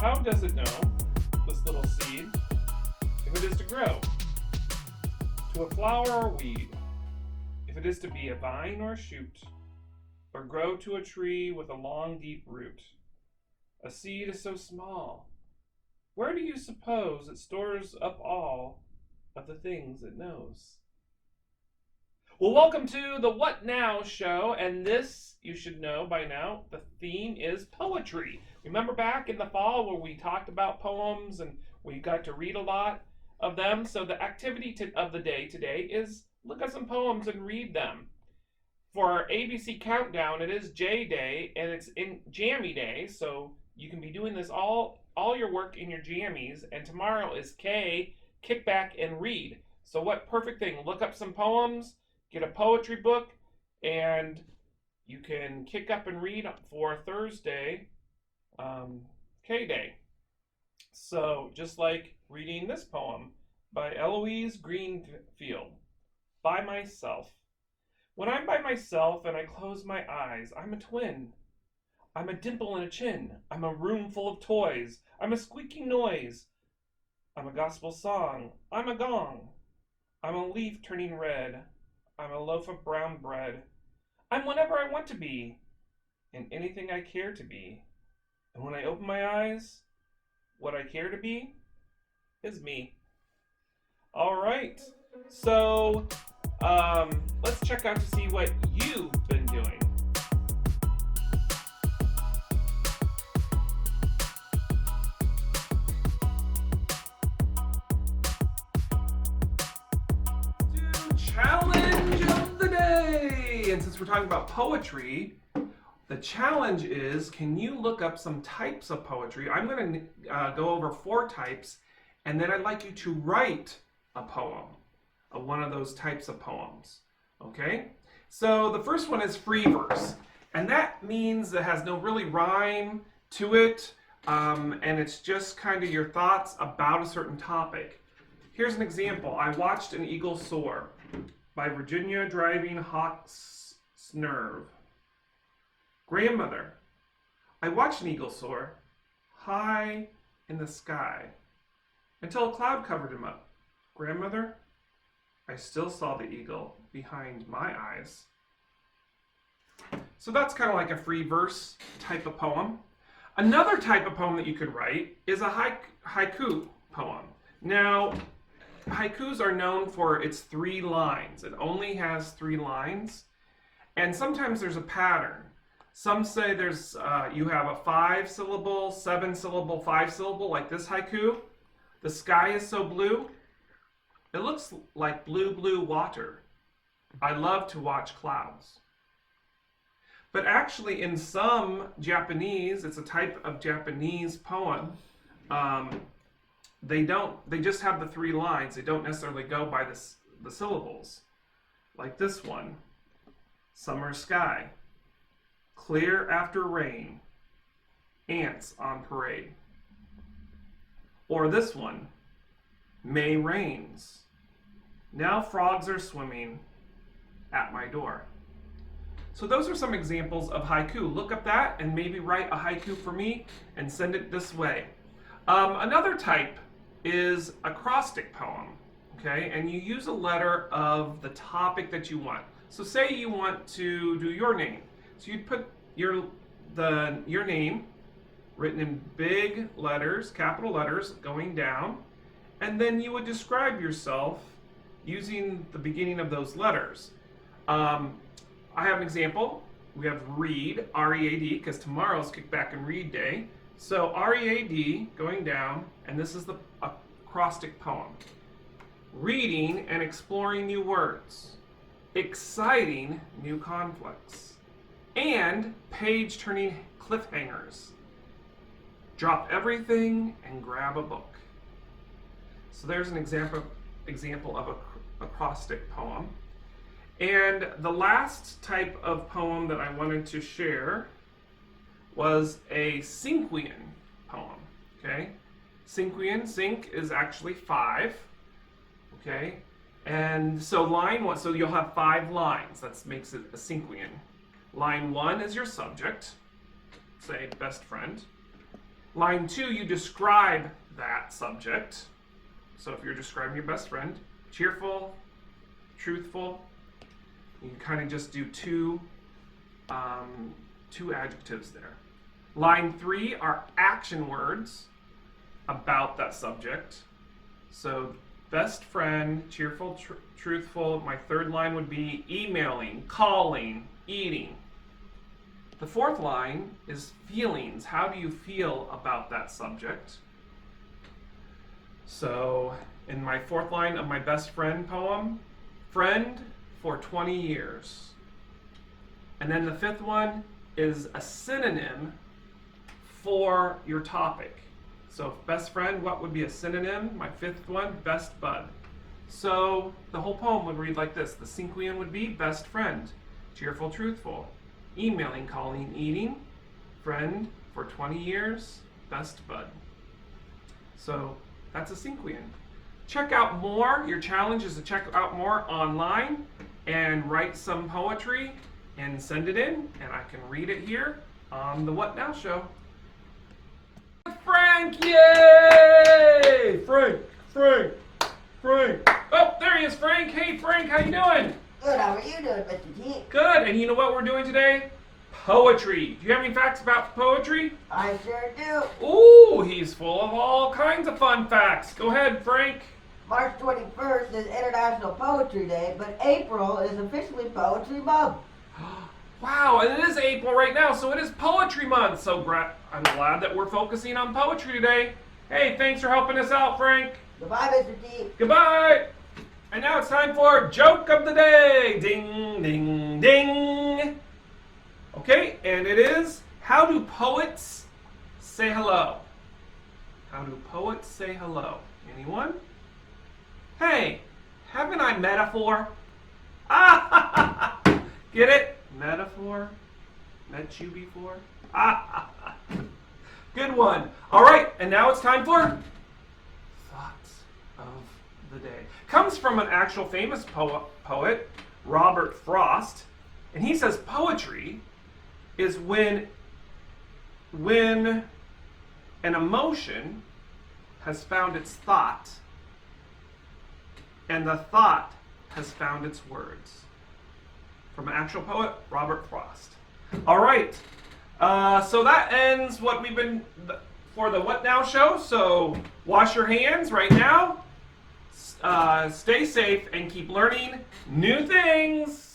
How does it know, this little seed, if it is to grow to a flower or weed, if it is to be a vine or a shoot, or grow to a tree with a long, deep root? A seed is so small. Where do you suppose it stores up all of the things it knows? Well, welcome to the What Now show, and this, you should know by now, the theme is poetry. Remember back in the fall where we talked about poems and we got to read a lot of them? So the activity of the day today is look at some poems and read them. For our ABC countdown, it is J Day, and it's in Jammy Day, so you can be doing this all your work in your jammies, and tomorrow is K, kick back and read. So what perfect thing, look up some poems, get a poetry book, and you can kick up and read for Thursday, K Day. So just like reading this poem by Eloise Greenfield, By Myself. When I'm by myself and I close my eyes, I'm a twin. I'm a dimple in a chin. I'm a room full of toys. I'm a squeaking noise. I'm a gospel song. I'm a gong. I'm a leaf turning red. I'm a loaf of brown bread. I'm whatever I want to be, and anything I care to be. And when I open my eyes, what I care to be is me. All right, so let's check out to see what you've been doing. Challenge of the day! And since we're talking about poetry, the challenge is, can you look up some types of poetry? I'm going to go over 4 types, and then I'd like you to write a poem of one of those types of poems. Okay? So the first one is free verse, and that means it has no really rhyme to it, and it's just kind of your thoughts about a certain topic. Here's an example. I watched an eagle soar by Virginia Driving Hawksnerve. Grandmother, I watched an eagle soar high in the sky until a cloud covered him up. Grandmother, I still saw the eagle behind my eyes. So that's kind of like a free verse type of poem. Another type of poem that you could write is a haiku poem. Now, haikus are known for its 3 lines. It only has 3 lines, and sometimes there's a pattern. Some say there's you have a 5-syllable, 7-syllable, 5-syllable, like this haiku. The sky is so blue, it looks like blue, blue water. I love to watch clouds. But actually, in some Japanese, it's a type of Japanese poem. They just have the 3 lines. They don't necessarily go by the syllables. Like this one, summer sky, clear after rain, ants on parade. Or this one, May rains, now frogs are swimming at my door. So those are some examples of haiku. Look up that and maybe write a haiku for me and send it this way. Another type is acrostic poem, okay? And you use a letter of the topic that you want. So say you want to do your name. So you'd put your name written in big letters, capital letters, going down, and then you would describe yourself using the beginning of those letters. I have an example. We have read, R-E-A-D, because tomorrow's Kick Back and Read Day. So R-E-A-D going down, and this is the acrostic poem. Reading and exploring new words, exciting new conflicts, and page-turning cliffhangers. Drop everything and grab a book. So there's an example of an acrostic poem. And the last type of poem that I wanted to share was a cinquian poem, okay? Cinquian, cinq is actually 5, okay? And so line 1, so you'll have 5 lines. That makes it a cinquian. Line 1 is your subject, say best friend. Line 2, you describe that subject. So if you're describing your best friend, cheerful, truthful, you kind of just do two adjectives there. Line 3 are action words about that subject. So best friend, cheerful, truthful. My third line would be emailing, calling, eating. The fourth line is feelings. How do you feel about that subject? So in my fourth line of my best friend poem, friend for 20 years. And then the fifth one is a synonym for your topic. So best friend, what would be a synonym? My fifth one, best bud. So the whole poem would read like this. The cinquean would be best friend, cheerful, truthful, emailing, calling, eating, friend for 20 years, best bud. So that's a cinquean. Check out more. Your challenge is to check out more online and write some poetry and send it in, and I can read it here on the What Now Show. Frank, yay! Frank. Oh, there he is, Frank. Hey, Frank, how you doing? Good, how are you doing, Mr. T? Good, and you know what we're doing today? Poetry. Do you have any facts about poetry? I sure do. Ooh, he's full of all kinds of fun facts. Go ahead, Frank. March 21st is International Poetry Day, but April is officially Poetry Month. Wow, and it is April right now, so it is Poetry Month. So I'm glad that we're focusing on poetry today. Hey, thanks for helping us out, Frank. Goodbye, Mr. T. Goodbye. And now it's time for Joke of the Day. Ding, ding, ding. Okay, and it is, how do poets say hello? How do poets say hello? Anyone? Hey, haven't I metaphor? Ah, get it? Metaphor? Met you before? Ah, good one. All right, and now it's time for Thoughts of the Day. Comes from an actual famous poet, Robert Frost, and he says poetry is when an emotion has found its thought and the thought has found its words. From an actual poet, Robert Frost. All right, so that ends what we've been for the What Now show. So wash your hands right now, stay safe, and keep learning new things.